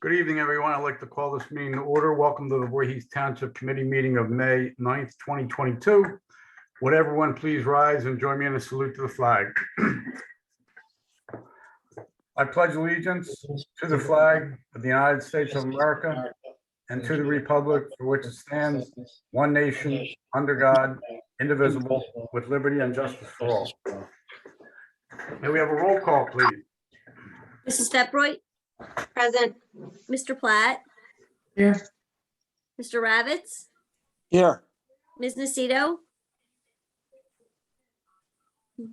Good evening, everyone. I'd like to call this meeting to order. Welcome to the Voorhees Township Committee meeting of May 9th, 2022. Would everyone please rise and join me in a salute to the flag. I pledge allegiance to the flag of the United States of America and to the republic for which it stands, one nation, under God, indivisible, with liberty and justice for all. May we have a roll call, please? Mrs. Steproyd? Present. Mr. Platt? Here. Mr. Ravitz? Here. Ms. Nacito?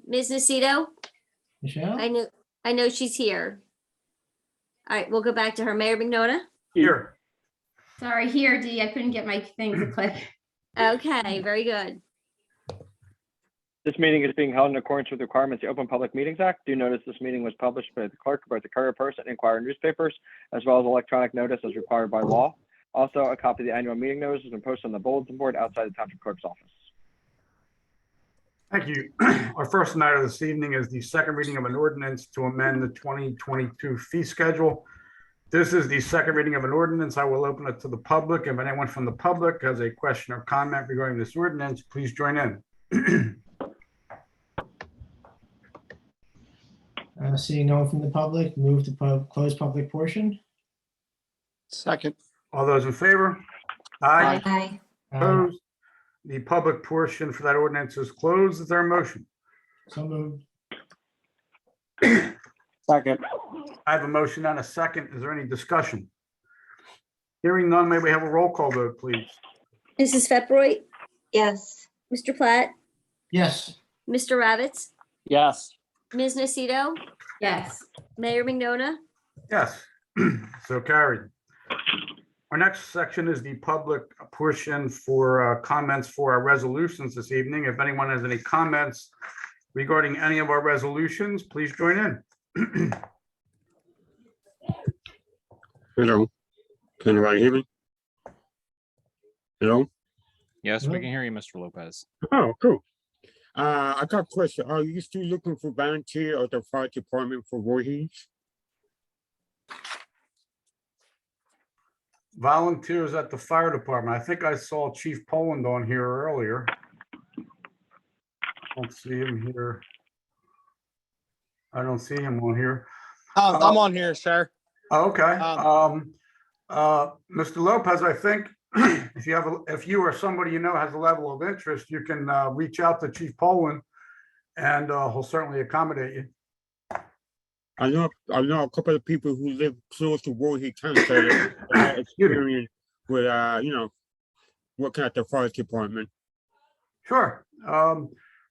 Ms. Nacito? Michelle? I know she's here. All right, we'll go back to her. Mayor Mignona? Here. Sorry, here, Dee. I couldn't get my thing to click. Okay, very good. This meeting is being held in accordance with requirements of the Open Public Meetings Act. Do notice this meeting was published by the clerk of both the Courier Post and Inquirer newspapers, as well as electronic notice as required by law. Also, a copy of the annual meeting notice has been posted on the bulletin board outside the Township Clerk's office. Thank you. Our first matter this evening is the second reading of an ordinance to amend the 2022 fee schedule. This is the second reading of an ordinance. I will open it to the public. If anyone from the public has a question or comment regarding this ordinance, please join in. Seeing no one from the public, move to close public portion. Second. All those in favor? Aye. Aye. Opposed? The public portion for that ordinance is closed. Is there a motion? So moved. Second. I have a motion and a second. Is there any discussion? Hearing none, may we have a roll call vote, please? Mrs. Steproyd? Yes. Mr. Platt? Yes. Mr. Ravitz? Yes. Ms. Nacito? Yes. Mayor Mignona? Yes, so carried. Our next section is the public portion for comments for our resolutions this evening. If anyone has any comments regarding any of our resolutions, please join in. Hello, can anybody hear me? Hello? Yes, Hello? we can hear you, Mr. Lopez. Oh, cool. I got a question. Are you still looking for volunteer at the fire department for Voorhees? Volunteers at the fire department. I think I saw Chief Poland on here earlier. Don't see him here. I don't see him on here. I'm on here, sir. Okay. Mr. Lopez, I think if you or somebody you know has a level of interest, you can reach out to Chief Poland and he'll certainly accommodate you. I know a couple of people who live close to Voorhees Township that have experience with working at the fire department. Sure.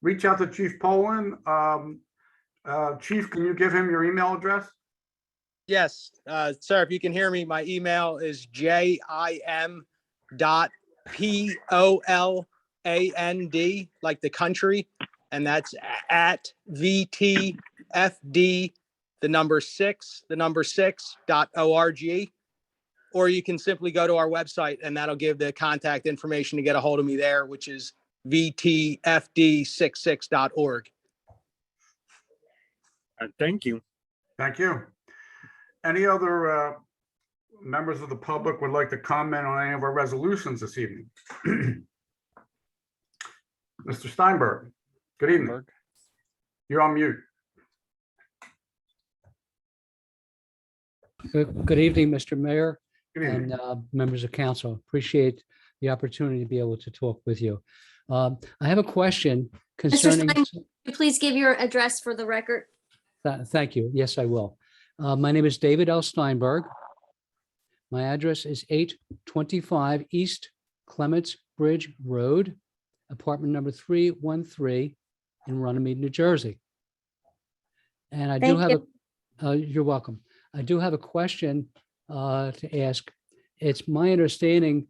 Reach out to Chief Poland. Chief, can you give him your email address? Yes, sir, if you can hear me, my email is jim.poland, like the country, and that's at VTFD, the number 6.org. Or you can simply go to our website and that'll give the contact information to get a hold of me there, which is VTFD66.org. Thank you. Thank you. Any other members of the public would like to comment on any of our resolutions this evening? Mr. Steinberg, good evening. You're on mute. Good evening, Mr. Mayor Good evening. and members of council. Appreciate the opportunity to be able to talk with you. I have a question concerning. Stein, could you please give your address for the record? Thank you. Yes, I will. My name is David L. Steinberg. My address is 825 East Clements Bridge Road, apartment number 313 in Runnymede, New Jersey. And I do have you're welcome. I do have a question to ask. It's my understanding,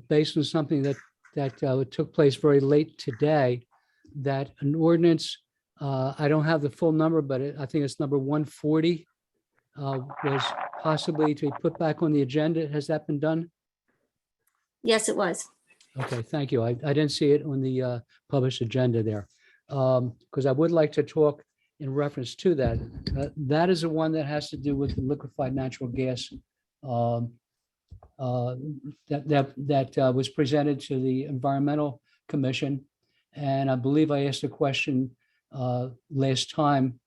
based on something that took place very late today, that an ordinance, I don't have the full number, but I think it's number 140, was possibly to be put back on the agenda. Has that been done? Yes, it was. Okay, thank you. I didn't see it on the published agenda there. Because I would like to talk in reference to that. That is the one that has to do with the liquefied natural gas um, that was presented to the Environmental Commission. And I believe I asked a question last time.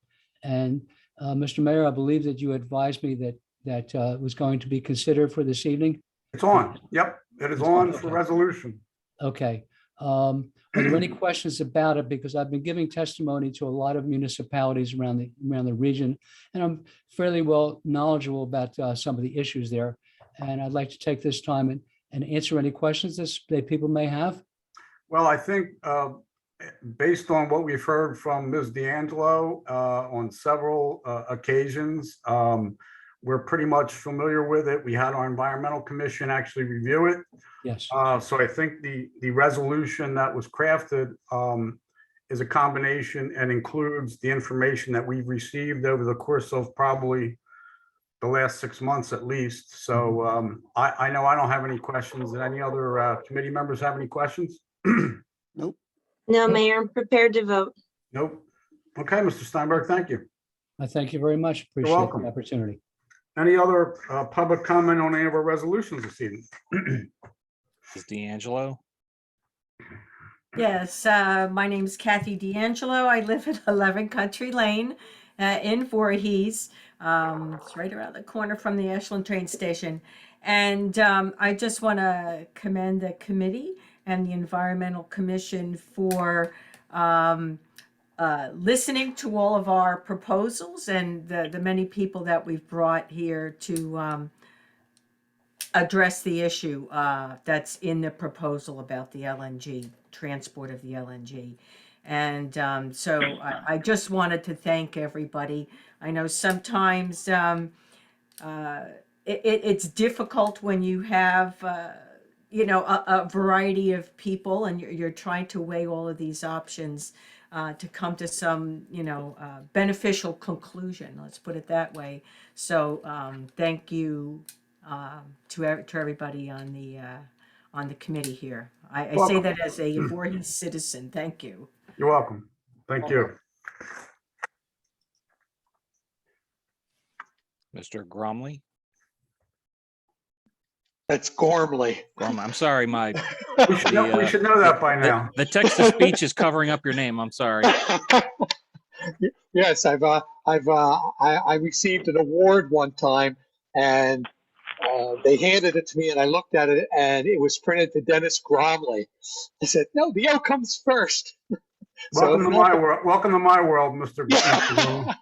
And Mr. Mayor, I believe that you advised me that was going to be considered for this evening. It's on. Yep, it is on for resolution. Okay. Are there any questions about it? Because I've been giving testimony to a lot of municipalities around the region, and I'm fairly well knowledgeable about some of the issues there. And I'd like to take this time and answer any questions that people may have. Well, I think based on what we've heard from Ms. D'Angelo on several occasions, we're pretty much familiar with it. We had our environmental commission actually review it. Yes. So I think the resolution that was crafted is a combination and includes the information that we've received over the course of probably the last 6 months at least. So I know I don't have any questions. Did any other committee members have any questions? No, Mayor, I'm prepared to vote. Nope. Okay, Mr. Steinberg, thank you. I thank you very much. Appreciate welcome. the opportunity. Any other public comment on any of our resolutions this evening? Is D'Angelo? Yes, my name is Kathy D'Angelo. I live at 11 Country Lane in Voorhees. It's right around the corner from the Ashland train station. And I just want to commend the committee and the Environmental Commission for listening to all of our proposals and the many people that we've brought here to address the issue that's in the proposal about the LNG, transport of the LNG. And so I just wanted to thank everybody. I know sometimes it's difficult when you have, a variety of people and you're trying to weigh all of these options to come to some, beneficial conclusion. Let's put it that way. So thank you to everybody on the committee here. I say that as a Voorhees citizen. Thank you. You're welcome. Thank you. Mr. Gromley? That's Gormley. I'm sorry, my We should know that by now. the text to speech is covering up your name. I'm sorry. Yes, I received an award one time, and they handed it to me, and I looked at it, and it was printed to Dennis Gromley. I said, "No, the O comes first." Welcome to my world. Welcome to my world, Mr. Yeah.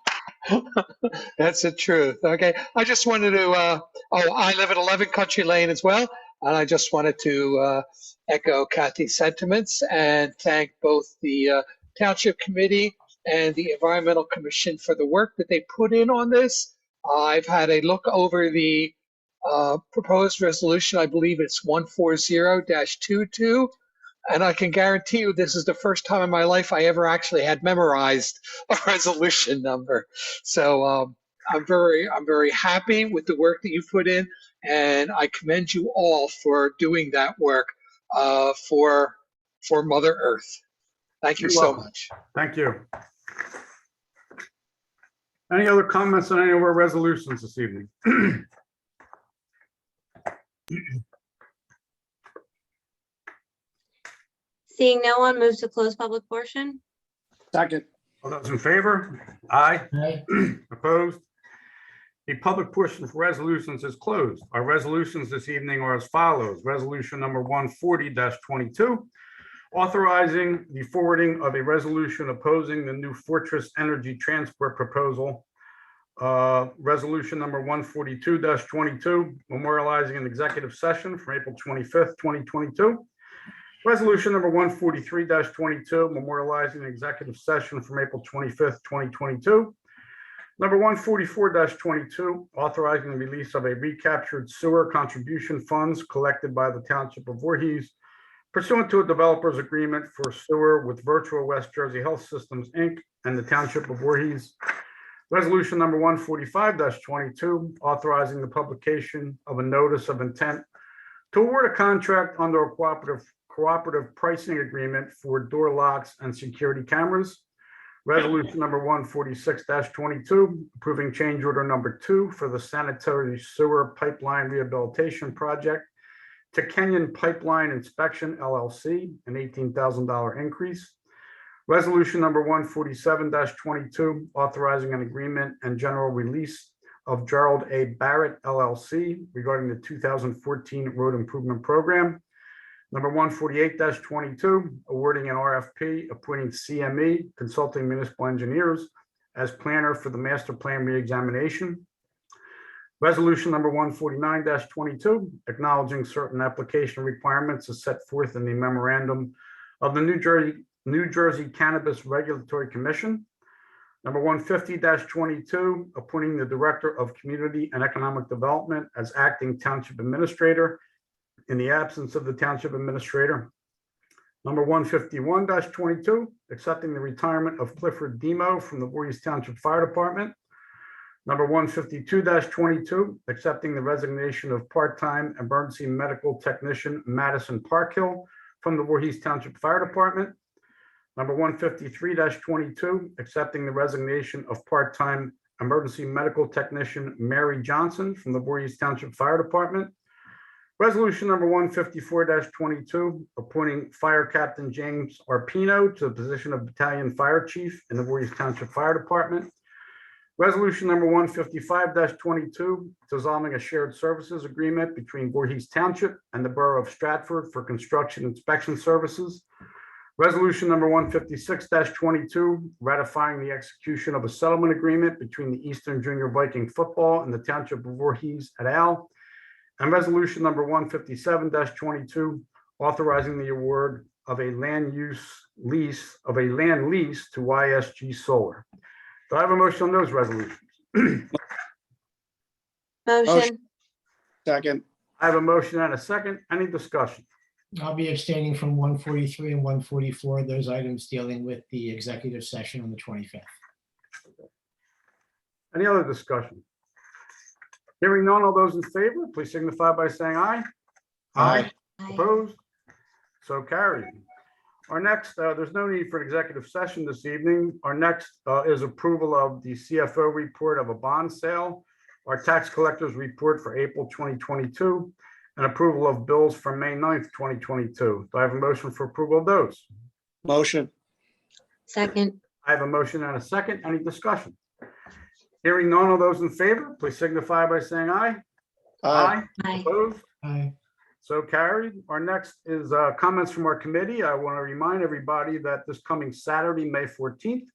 That's the truth. Okay, I just wanted to. I live at 11 Country Lane as well, and I just wanted to echo Kathy's sentiments and thank both the Township Committee and the Environmental Commission for the work that they put in on this. I've had a look over the proposed resolution. I believe it's 140-22. And I can guarantee you this is the first time in my life I ever actually had memorized a resolution number. So I'm very happy with the work that you put in, and I commend you all for doing that work for Mother Earth. Thank you You're so welcome. much. Thank you. Any other comments on any of our resolutions this evening? Seeing no one, move to close public portion. Second. All those in favor? Aye. Aye. Opposed? The public portion for resolutions is closed. Our resolutions this evening are as follows. Resolution number 140-22, authorizing the forwarding of a resolution opposing the new Fortress Energy Transport proposal. Resolution number 142-22, memorializing an executive session from April 25th, 2022. Resolution number 143-22, memorializing an executive session from April 25th, 2022. Number 144-22, authorizing the release of a recaptured sewer contribution funds collected by the Township of Voorhees pursuant to a developer's agreement for sewer with Virtual West Jersey Health Systems, Inc. and the Township of Voorhees. Resolution number 145-22, authorizing the publication of a notice of intent to award a contract under a cooperative pricing agreement for door locks and security cameras. Resolution number 146-22, approving change order number 2 for the sanitary sewer pipeline rehabilitation project to Kenyon Pipeline Inspection LLC, an $18,000 increase. Resolution number 147-22, authorizing an agreement and general release of Gerald A. Barrett LLC regarding the 2014 road improvement program. Number 148-22, awarding an RFP, appointing CME Consulting Municipal Engineers as planner for the master plan reexamination. Resolution number 149-22, acknowledging certain application requirements as set forth in the memorandum of the New Jersey Cannabis Regulatory Commission. Number 150-22, appointing the Director of Community and Economic Development as acting Township Administrator in the absence of the Township Administrator. Number 151-22, accepting the retirement of Clifford Demo from the Voorhees Township Fire Department. Number 152-22, accepting the resignation of part-time emergency medical technician Madison Parkhill from the Voorhees Township Fire Department. Number 153-22, accepting the resignation of part-time emergency medical technician Mary Johnson from the Voorhees Township Fire Department. Resolution number 154-22, appointing Fire Captain James Arpino to the position of Battalion Fire Chief in the Voorhees Township Fire Department. Resolution number 155-22, dissolving a shared services agreement between Voorhees Township and the Borough of Stratford for construction inspection services. Resolution number 156-22, ratifying the execution of a settlement agreement between the Eastern Junior Viking Football and the Township of Voorhees et al. And resolution number 157-22, authorizing the award of a land lease to YSG Solar. Do I have a motion on those resolutions? Motion. Second. I have a motion and a second. Any discussion? I'll be abstaining from 143 and 144, those items dealing with the executive session on the 25th. Any other discussion? Hearing none, all those in favor, please signify by saying aye. Aye. Opposed? So carried. Our next, there's no need for an executive session this evening. Our next is approval of the CFO report of a bond sale, our tax collector's report for April 2022, and approval of bills for May 9th, 2022. Do I have a motion for approval of those? Motion. Second. I have a motion and a second. Any discussion? Hearing none, all those in favor, please signify by saying aye. Aye. Aye. Opposed? Aye. So carried. Our next is comments from our committee. I want to remind everybody that this coming Saturday, May 14th,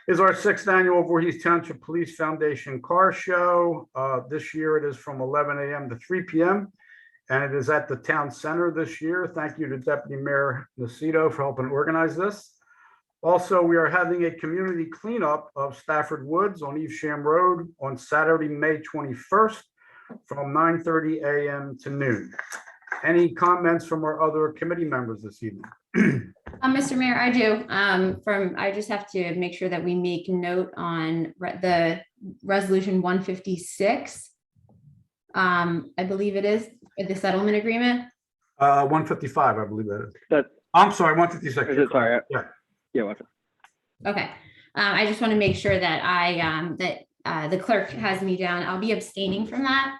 is our 6th annual Voorhees Township Police Foundation Car Show. This year it is from 11 a.m. to 3 p.m. and it is at the town center this year. Thank you to Deputy Mayor Nacito for helping organize this. Also, we are having a community cleanup of Stafford Woods on Evesham Road on Saturday, May 21st from 9:30 a.m. to noon. Any comments from our other committee members this evening? Mr. Mayor, I do. I just have to make sure that we make note on the resolution 156. I believe it is the settlement agreement. 155, I believe that is. That- I'm sorry, 156. Is it, sorry? Yeah. Yeah, what's it? Okay. I just want to make sure that the clerk has me down. I'll be abstaining from that.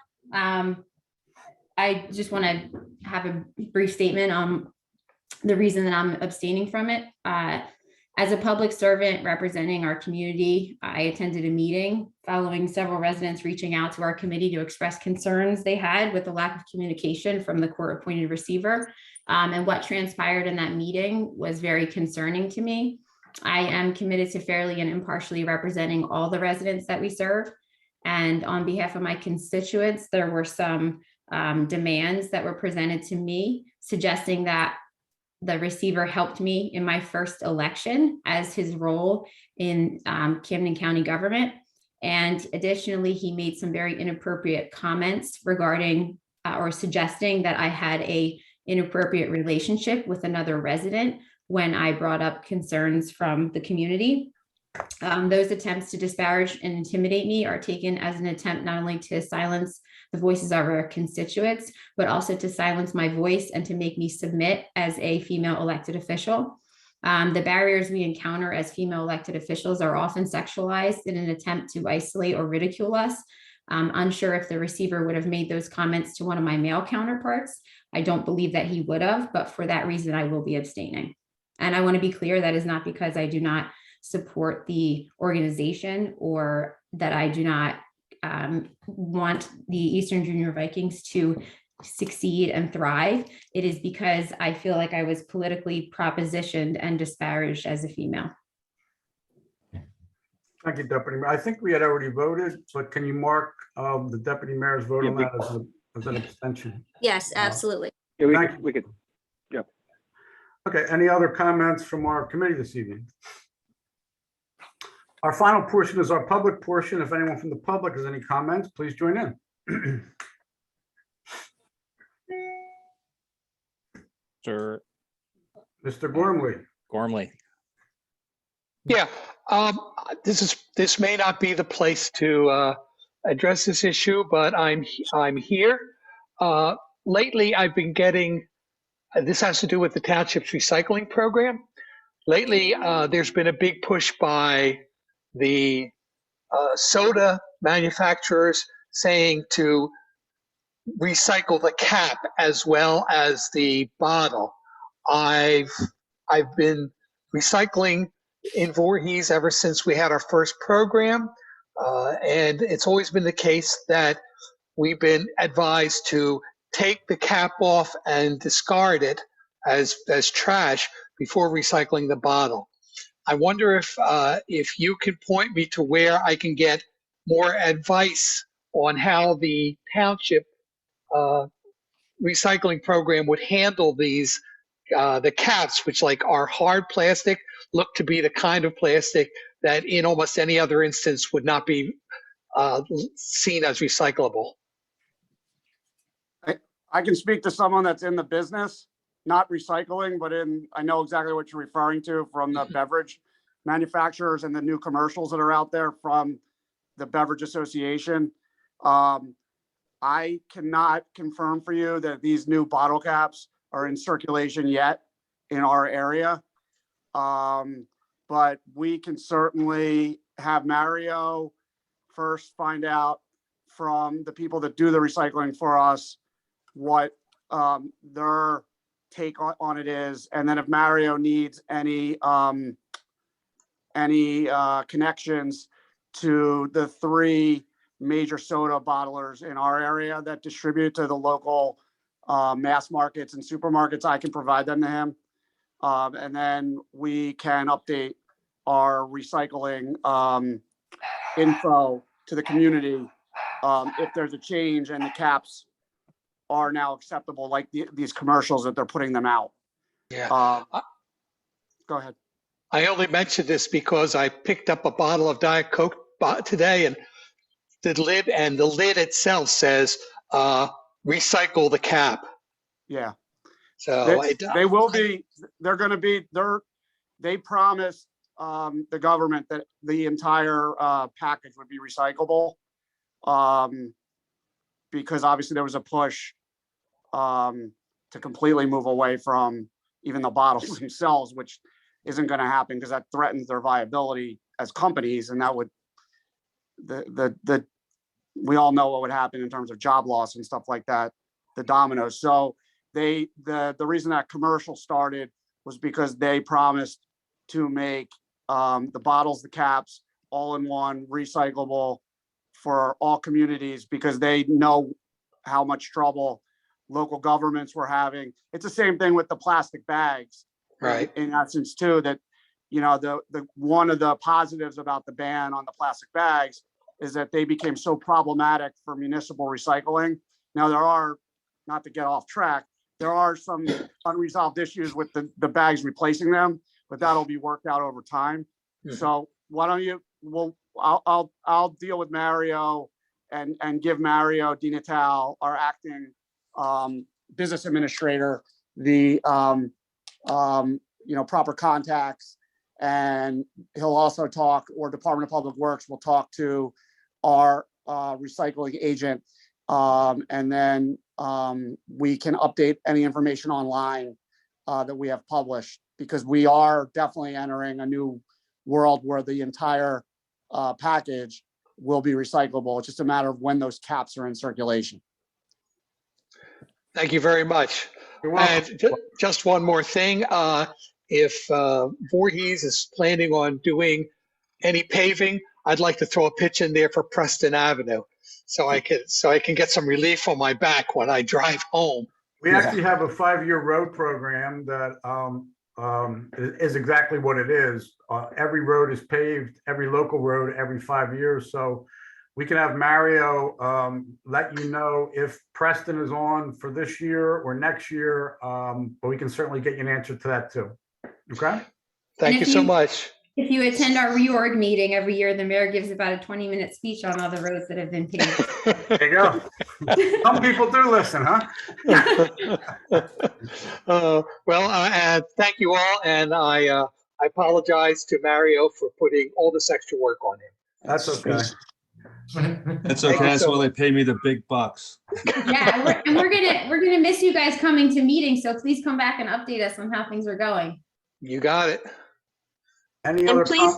I just want to have a brief statement on the reason that I'm abstaining from it. As a public servant representing our community, I attended a meeting following several residents reaching out to our committee to express concerns they had with the lack of communication from the court-appointed receiver. And what transpired in that meeting was very concerning to me. I am committed to fairly and impartially representing all the residents that we serve. And on behalf of my constituents, there were some demands that were presented to me, suggesting that the receiver helped me in my first election as his role in Camden County government. And additionally, he made some very inappropriate comments regarding or suggesting that I had a inappropriate relationship with another resident when I brought up concerns from the community. Those attempts to disparage and intimidate me are taken as an attempt not only to silence the voices of our constituents, but also to silence my voice and to make me submit as a female elected official. The barriers we encounter as female elected officials are often sexualized in an attempt to isolate or ridicule us. I'm unsure if the receiver would have made those comments to one of my male counterparts. I don't believe that he would have, but for that reason, I will be abstaining. And I want to be clear, that is not because I do not support the organization or that I do not want the Eastern Junior Vikings to succeed and thrive. It is because I feel like I was politically propositioned and disparaged as a female. Thank you, Deputy Mayor. I think we had already voted, but can you mark the Deputy Mayor's vote on that as an abstention? Yes, absolutely. Yeah, we could. Okay, any other comments from our committee this evening? Our final portion is our public portion. If anyone from the public has any comments, please join in. Mr. Gormley. Yeah, this may not be the place to address this issue, but I'm here. Lately, I've been getting, this has to do with the township's recycling program. Lately, there's been a big push by the soda manufacturers saying to recycle the cap as well as the bottle. I've been recycling in Voorhees ever since we had our first program, and it's always been the case that we've been advised to take the cap off and discard it as trash before recycling the bottle. I wonder if you can point me to where I can get more advice on how the township recycling program would handle these the caps, which like are hard plastic, look to be the kind of plastic that in almost any other instance would not be seen as recyclable. I can speak to someone that's in the business, not recycling, but I know exactly what you're referring to from the beverage manufacturers and the new commercials that are out there from the Beverage Association. I cannot confirm for you that these new bottle caps are in circulation yet in our area. But we can certainly have Mario first find out from the people that do the recycling for us what their take on it is. And then if Mario needs any connections to the 3 major soda bottlers in our area that distribute to the local mass markets and supermarkets, I can provide them to him. And then we can update our recycling info to the community if there's a change and the caps are now acceptable, like these commercials that they're putting them out. Yeah. Go ahead. I only mentioned this because I picked up a bottle of Diet Coke today, and the lid itself says recycle the cap. Yeah. So they promised the government that the entire package would be recyclable, because obviously there was a push to completely move away from even the bottles themselves, which isn't going to happen because that threatens their viability as companies, and that would we all know what would happen in terms of job loss and stuff like that, the dominoes. So the reason that commercial started was because they promised to make the bottles, the caps, all in one, recyclable for all communities, because they know how much trouble local governments were having. It's the same thing with the plastic bags, right? In essence too, that, you know, the one of the positives about the ban on the plastic bags is that they became so problematic for municipal recycling. Now there are, not to get off track, there are some unresolved issues with the bags replacing them, but that'll be worked out over time. Mm-hmm. So why don't you, I'll deal with Mario and give Mario Di Natale, our acting business administrator, the proper contacts, and he'll also talk, or Department of Public Works will talk to our recycling agent, and then we can update any information online that we have published because we are definitely entering a new world where the entire package will be recyclable. It's just a matter of when those caps are in circulation. Thank you very much. You're welcome. And just one more thing, if Voorhees is planning on doing any paving, I'd like to throw a pitch in there for Preston Avenue, so I can get some relief on my back when I drive home. We actually have a 5-year road program that is exactly what it is. Every road is paved, every local road, every 5 years. So we can have Mario let you know if Preston is on for this year or next year, but we can certainly get you an answer to that too. Okay? Thank you so much. If you attend our reorg meeting every year, the mayor gives about a 20-minute speech on all the roads that have been paved. There you go. Some people do listen, huh? Well, thank you all, and I apologize to Mario for putting all this extra work on him. That's okay. It's Thank okay. you That's so why they pay me the big bucks. Yeah, we're gonna miss you guys coming to meetings, so please come back and update us on how things are going. You got it. Any And other please,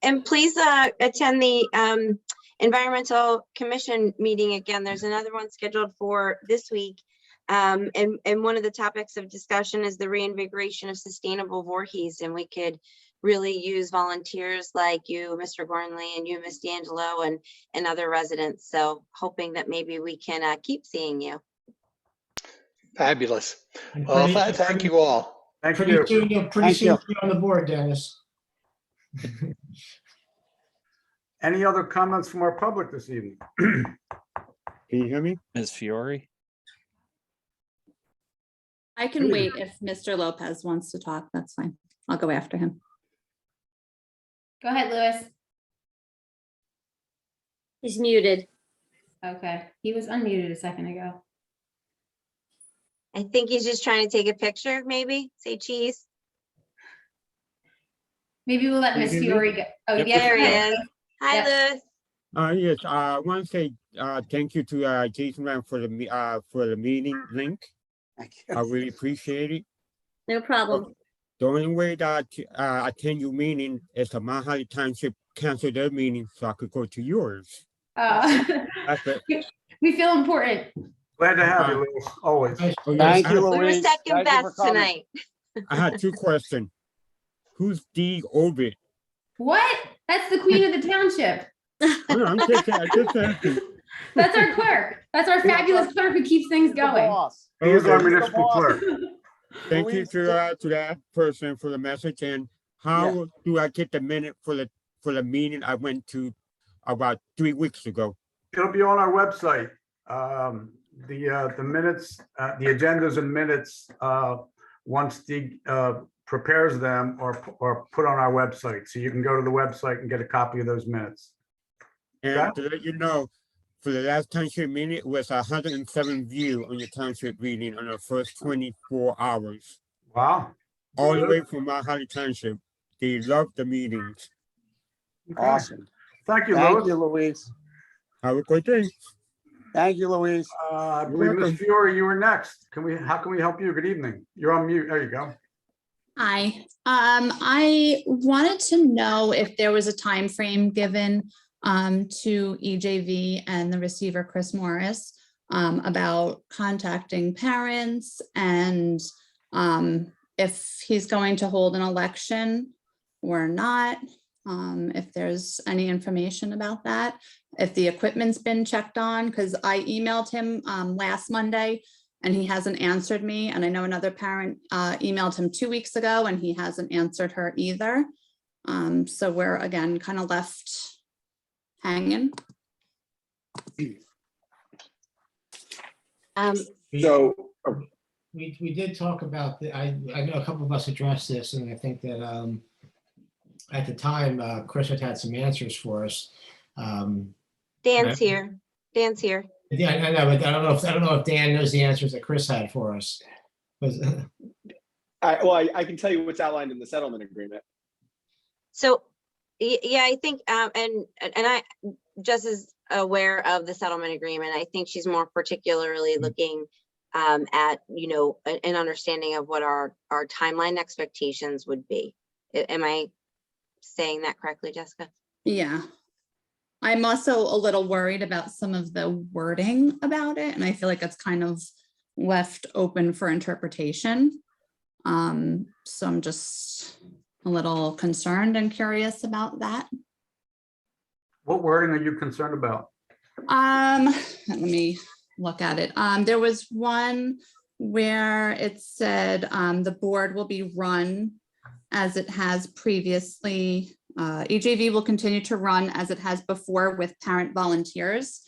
and please attend the Environmental Commission meeting again. There's another one scheduled for this week. And one of the topics of discussion is the reinvigoration of sustainable Voorhees. And we could really use volunteers like you, Mr. Gormley, and you, Ms. D'Angelo, and other residents. So hoping that maybe we can keep seeing you. Fabulous. Well, thank you all. Thank Pretty you. soon, you're on the board, Dennis. Any other comments from our public this evening? Can you hear me? Ms. Fiore? I can wait if Mr. Lopez wants to talk. That's fine. I'll go after him. Go ahead, Louis. He's muted. Okay, he was unmuted a second ago. I think he's just trying to take a picture, maybe say cheese. Maybe we'll let Miss Fiore go. Oh, Yep. yes, There he ma'am. is. Hi, Yep. Louis. Yes, I want to say thank you to Jason Ram for the meeting link. I really appreciate it. No problem. The only way that I attend your meeting is the Mount Holly Township cancel their meeting so I could go to yours. That's it. We feel important. Glad to have you, Louis, always. Oh, yes, Thank I you, have- We were Louise. second Thank you for best coming. tonight. I had 2 questions. Who's Dee Ovid? What? That's the queen of the township. No, I'm just asking. That's our clerk. That's our fabulous clerk who keeps things The going. boss. He is our Okay. municipal clerk. Thank you Louise, to that person for the message. And how do I get the minute for the meeting I went to about 3 weeks ago? It'll be on our website. The minutes, the agendas and minutes, once the prepares them or put on our website. So you can go to the website and get a copy of those minutes. And to let you know, for the last township meeting, it was 107 view on your township meeting on the first 24 hours. Wow. All the way from Mount Holly Township. They loved the meetings. Okay. Awesome. Thank you, Thank Louis. you, Louise. Have a great day. Thank you, Louise. I You're believe Ms. welcome. Fiore, you were next. How can we help you? Good evening. You're on mute. There you go. Hi. I wanted to know if there was a time frame given to EJV and the receiver, Chris Morris, about contacting parents and if he's going to hold an election or not. If there's any information about that, if the equipment's been checked on, because I emailed him last Monday and he hasn't answered me. And I know another parent emailed him 2 weeks ago and he hasn't answered her either. So we're again kind of left hanging. So, We did talk about I know a couple of us addressed this, and I think that at the time, Chris had some answers for us. Dan's here. Dan's here. Yeah, I know, but I don't know if Dan knows the answers that Chris had for us. I can tell you what's outlined in the settlement agreement. So, yeah, I think, and I just as aware of the settlement agreement. I think she's more particularly looking at, an understanding of what our timeline expectations would be. Am I saying that correctly, Jessica? Yeah. I'm also a little worried about some of the wording about it, and I feel like it's kind of left open for interpretation. So I'm just a little concerned and curious about that. What wording are you concerned about? Let me look at it. There was one where it said the board will be run as it has previously. EJV will continue to run as it has before with parent volunteers,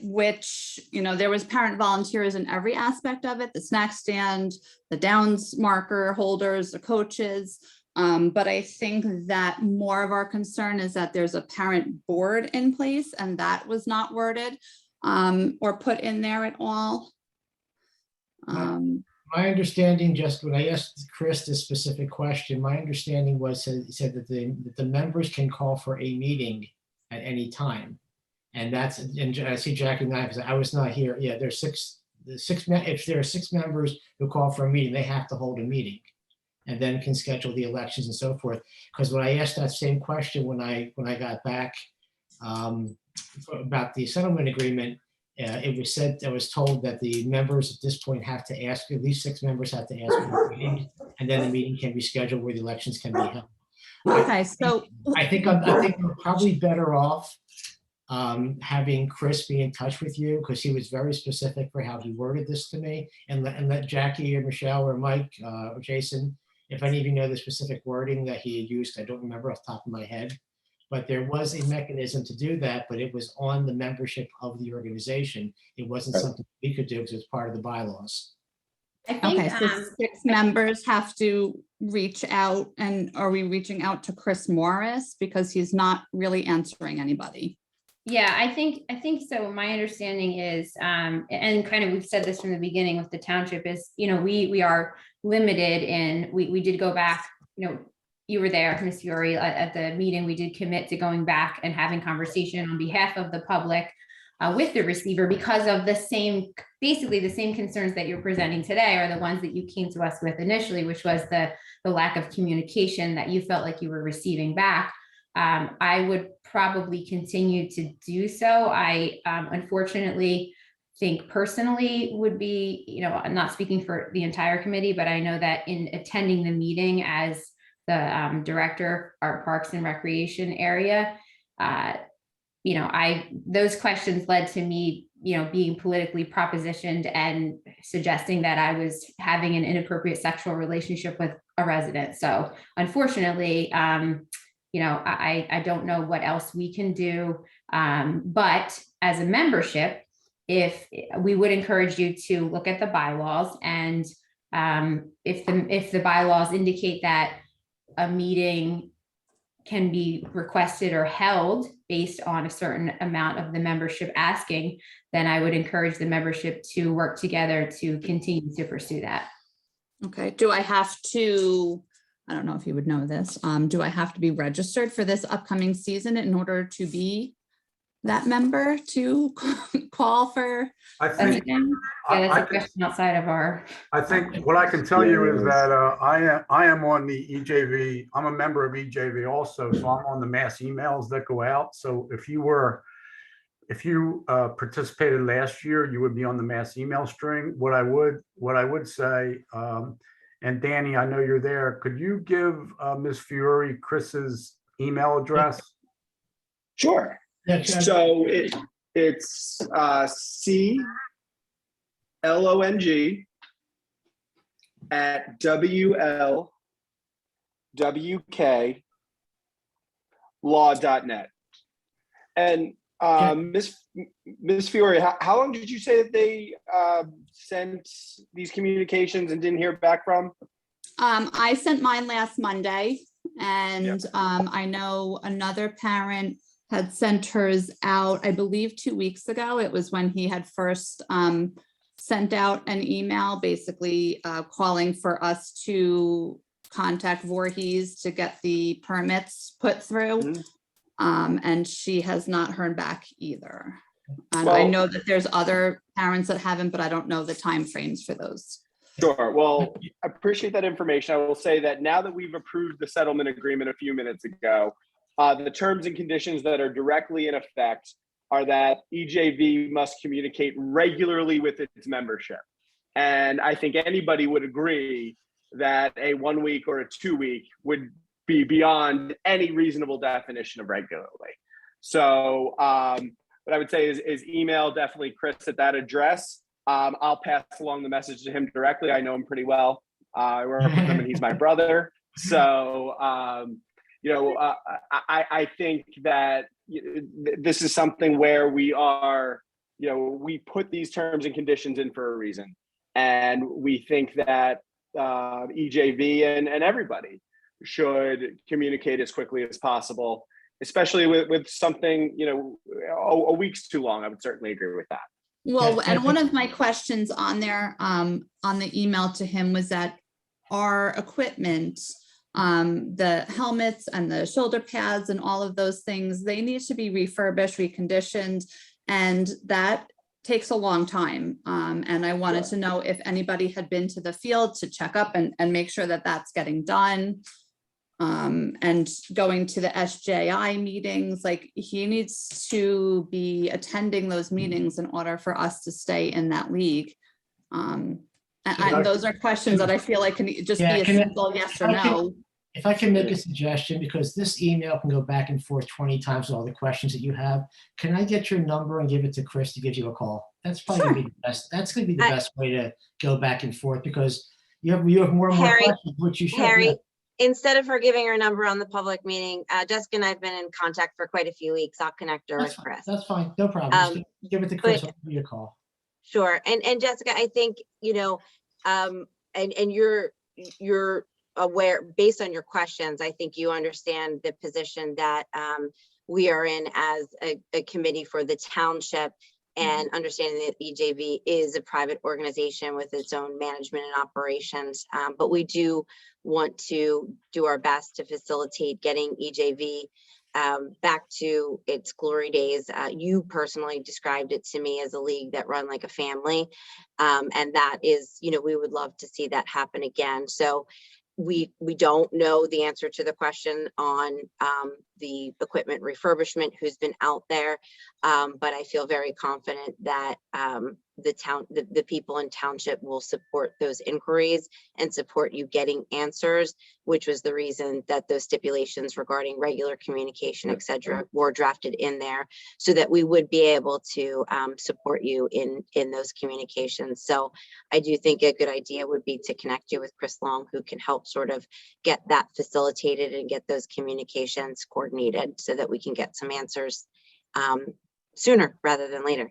which, there was parent volunteers in every aspect of it, the snack stand, the downs marker holders, the coaches. But I think that more of our concern is that there's a parent board in place, and that was not worded or put in there at all. My understanding, just when I asked Chris this specific question, my understanding was, he said that the members can call for a meeting at any time. And and I see Jackie and I was not here. Yeah, there's if there are 6 members who call for a meeting, they have to hold a meeting and then can schedule the elections and so forth. Because when I asked that same question, when I got back about the settlement agreement, I was told that the members at this point have to ask, at least 6 members have to ask for a meeting, and then the meeting can be scheduled where the elections can be held. Okay, so I think we're probably better off having Chris be in touch with you, because he was very specific for how he worded this to me, and let Jackie or Michelle or Mike or Jason, if any of you know the specific wording that he had used, I don't remember off the top of my head. But there was a mechanism to do that, but it was on the membership of the organization. It wasn't something we could do because it's part of the bylaws. I think, okay, so 6 members have to reach out, and are we reaching out to Chris Morris because he's not really answering anybody? Yeah, I think so. My understanding is, and kind of we've said this from the beginning with the township is, we are limited in, we did go back, you were there, Ms. Fiore, at the meeting. We did commit to going back and having conversation on behalf of the public with the receiver, because of basically the same concerns that you're presenting today are the ones that you came to us with initially, which was the lack of communication that you felt like you were receiving back. I would probably continue to do so. I unfortunately think personally would be, I'm not speaking for the entire committee, but I know that in attending the meeting as the director, our Parks and Recreation area, those questions led to me, being politically propositioned and suggesting that I was having an inappropriate sexual relationship with a resident. So unfortunately, I don't know what else we can do. But as a membership, if we would encourage you to look at the bylaws, and if the bylaws indicate that a meeting can be requested or held based on a certain amount of the membership asking, then I would encourage the membership to work together to continue to pursue that. Okay, do I have to, I don't know if you would know this, do I have to be registered for this upcoming season in order to be that member to call for? I think, Yeah, that's a question outside of our. I think what I can tell you is that I am on the EJV. I'm a member of EJV also, so I'm on the mass emails that go out. So if you participated last year, you would be on the mass email string. What I would say, and Danny, I know you're there. Could you give Ms. Fiore Chris's email address? Sure. So it's CLONG at WLWK law.net. And Ms. Fiore, how long did you say that they sent these communications and didn't hear back from? I sent mine last Monday, and I know another parent had sent hers out, I believe 2 weeks ago. It was when he had first sent out an email basically calling for us to contact Voorhees to get the permits put through. And she has not heard back either. And I Well- know that there's other parents that haven't, but I don't know the timeframes for those. Sure. Well, I appreciate that information. I will say that now that we've approved the settlement agreement a few minutes ago, the terms and conditions that are directly in effect are that EJV must communicate regularly with its membership. And I think anybody would agree that a 1 week or a 2 week would be beyond any reasonable definition of regularly. So what I would say is email definitely Chris at that address. I'll pass along the message to him directly. I know him pretty well. I work with him and he's my brother. So, I think that this is something where we are, we put these terms and conditions in for a reason. And we think that EJV and everybody should communicate as quickly as possible, especially with something, a week's too long. I would certainly agree with that. Well, and one of my questions on there, on the email to him was that our equipment, the helmets and the shoulder pads and all of those things, they need to be refurbished, reconditioned, and that takes a long time. And I wanted to know if anybody had been to the field to check up and make sure that that's getting done. And going to the SJI meetings, like he needs to be attending those meetings in order for us to stay in that league. And those are questions that I feel like can just be a simple yes or no. If I can make a suggestion, because this email can go back and forth 20 times with all the questions that you have, can I get your number and give it to Chris to give you a call? That's probably gonna be the best. That's gonna be the best way to go back and forth, because you have more and more questions, which you should. Harry, instead of her giving her number on the public meeting, Jessica and I have been in contact for quite a few weeks. I'll connect her with Chris. That's fine, no problem. Just give it to Chris, I'll give you a call. Sure, and Jessica, I think, and you're aware, based on your questions, I think you understand the position that we are in as a committee for the township, and understanding that EJV is a private organization with its own management and operations. But we do want to do our best to facilitate getting EJV back to its glory days. You personally described it to me as a league that run like a family. And that is, we would love to see that happen again. So we don't know the answer to the question on the equipment refurbishment, who's been out there, but I feel very confident that the people in township will support those inquiries and support you getting answers, which was the reason that those stipulations regarding regular communication, et cetera, were drafted in there, so that we would be able to support you in those communications. So I do think a good idea would be to connect you with Chris Long, who can help sort of get that facilitated and get those communications coordinated so that we can get some answers sooner rather than later.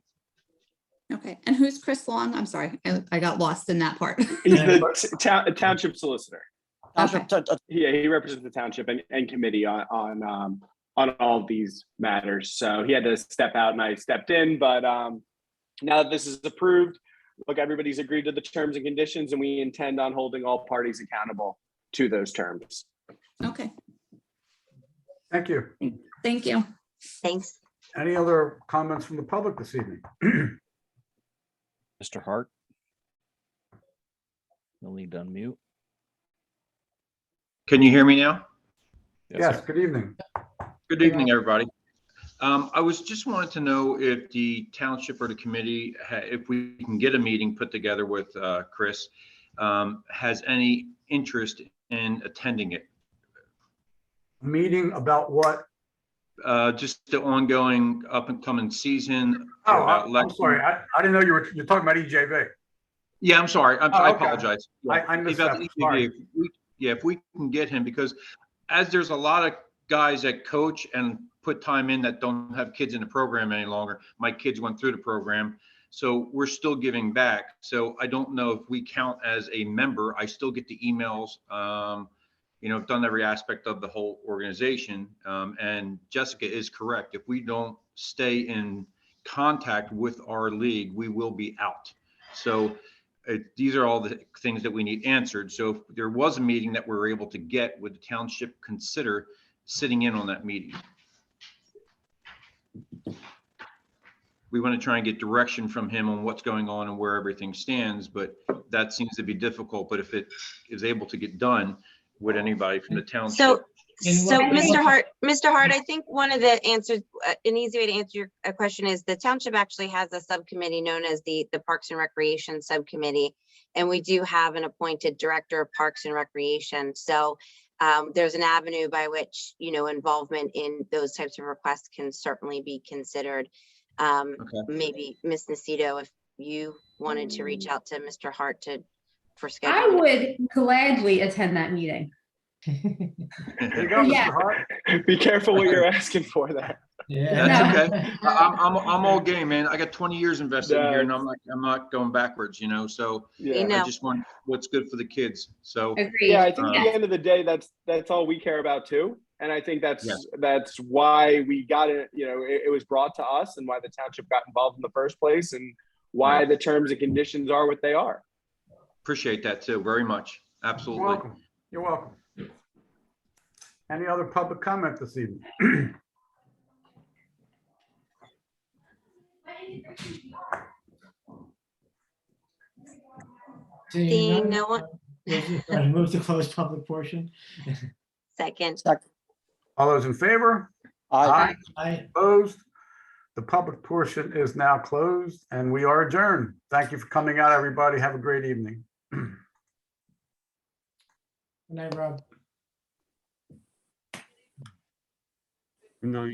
Okay, and who's Chris Long? I'm sorry, I got lost in that part. He's the township solicitor. Okay. Yeah, he represents the township and committee on all of these matters. So he had to step out and I stepped in, but now that this is approved, look, everybody's agreed to the terms and conditions, and we intend on holding all parties accountable to those terms. Okay, Thank you. thank you. Thanks. Any other comments from the public this evening? Mr. Hart? You'll need to unmute. Can you hear me now? Yes, good evening. Good evening, everybody. I was just wanted to know if the township or the committee, if we can get a meeting put together with Chris, has any interest in attending it. Meeting about what? Just the ongoing up and coming season. Oh, about I'm sorry. I didn't know you're talking about EJV. Yeah, I'm sorry. I okay. apologize. Yeah. I missed About that. the Sorry. if we can get him, because as there's a lot of guys that coach and put time in that don't have kids in the program any longer. My kids went through the program, so we're still giving back. So I don't know if we count as a member. I still get the emails. I've done every aspect of the whole organization. And Jessica is correct. If we don't stay in contact with our league, we will be out. So these are all the things that we need answered. So if there was a meeting that we were able to get, would the township consider sitting in on that meeting? we want to try and get direction from him on what's going on and where everything stands, but that seems to be difficult. But if it is able to get done, would anybody from the township? So, In what- Mr. Hart, I think one of the answers, an easy way to answer your question is the township actually has a subcommittee known as the Parks and Recreation Subcommittee. And we do have an appointed director of Parks and Recreation. So there's an avenue by which, involvement in those types of requests can certainly be considered. Maybe Ms. Nacito, if you wanted to reach out to Mr. Hart for scheduling. I would gladly attend that meeting. There you go, Yeah. Mr. Hart. Be careful what you're asking for there. Yeah. That's okay. I'm all game, man. I got 20 years invested in here, and I'm not going backwards, So Yeah. I just want what's good for the kids. So Agreed. Yeah, I think at the end of the day, that's all we care about too. And I think that's why we got it, it was brought to us and why the township got involved in the first place and why the terms and conditions are what they are. appreciate that too, very much. You're Absolutely. welcome. You're welcome. Any other public comment this evening? Seeing no one, Move to close public portion. second. All those in favor? Aye. Aye. Opposed? The public portion is now closed and we are adjourned. Thank you for coming out, everybody. Have a great evening. Good night, Rob. You know,